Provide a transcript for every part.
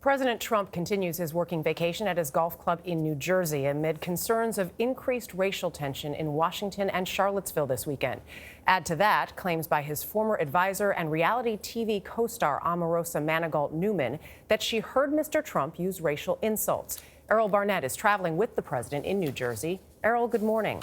President Trump continues his working vacation at his golf club in New Jersey amid concerns of increased racial tension in Washington and Charlottesville this weekend. Add to that claims by his former advisor and reality TV co-star Omarosa Manigault-Newman that she heard Mr. Trump use racial insults. Errol Barnett is traveling with the president in New Jersey. Errol, good morning.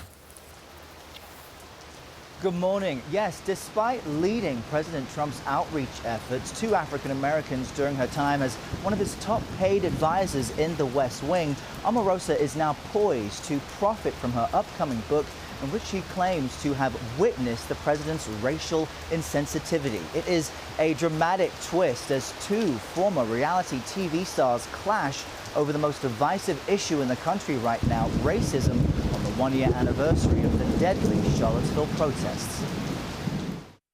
Good morning. Yes, despite leading President Trump's outreach efforts to African Americans during her time as one of his top paid advisors in the West Wing, Omarosa is now poised to profit from her upcoming book in which she claims to have witnessed the president's racial insensitivity. It is a dramatic twist as two former reality TV stars clash over the most divisive issue in the country right now, racism, on the one-year anniversary of the deadly Charlottesville protests.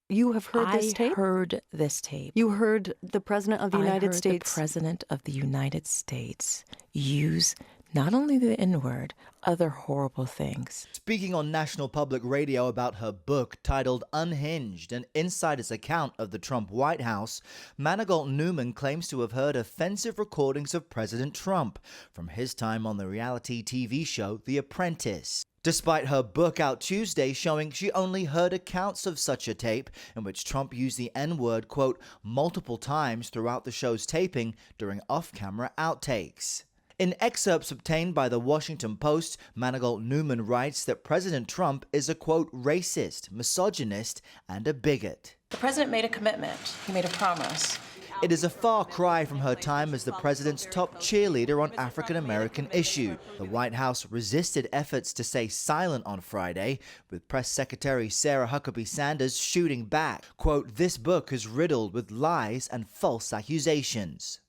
You have heard this tape? I heard this tape. You heard the President of the United States? I heard the President of the United States use not only the N-word, other horrible things. Speaking on National Public Radio about her book titled Unhinged, an insider's account of the Trump White House, Manigault-Newman claims to have heard offensive recordings of President Trump from his time on the reality TV show The Apprentice. Despite her book out Tuesday showing she only heard accounts of such a tape in which Trump used the N-word, quote, multiple times throughout the show's taping during off-camera outtakes. In excerpts obtained by the Washington Post, Manigault-Newman writes that President Trump is a, quote, racist, misogynist, and a bigot. The president made a commitment. He made a promise. It is a far cry from her time as the president's top cheerleader on African-American issues. The White House resisted efforts to stay silent on Friday, with Press Secretary Sarah Huckabee Sanders shooting back. Quote, this book is riddled with lies and false accusations.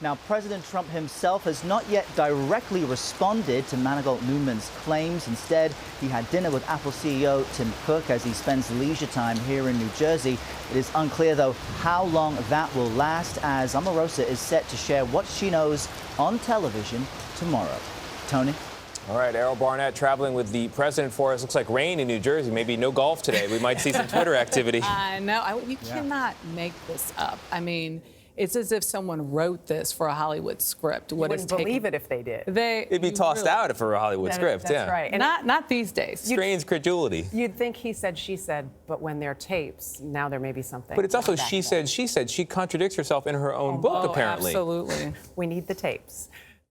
Now, President Trump himself has not yet directly responded to Manigault-Newman's claims. Instead, he had dinner with Apple CEO Tim Cook as he spends leisure time here in New Jersey. It is unclear, though, how long that will last, as Omarosa is set to share what she knows on television tomorrow. Tony? All right, Errol Barnett traveling with the president for us. Looks like rain in New Jersey. Maybe no golf today. We might see some Twitter activity. I know. You cannot make this up. I mean, it's as if someone wrote this for a Hollywood script. You wouldn't believe it if they did. It'd be tossed out for a Hollywood script, that's yeah. Right. And not these days. Strange credulity. You'd think he said, she said, but when they're tapes, now there may be something. But it's also she said, she said. She contradicts herself in her own book, apparently. Absolutely. We need the tapes.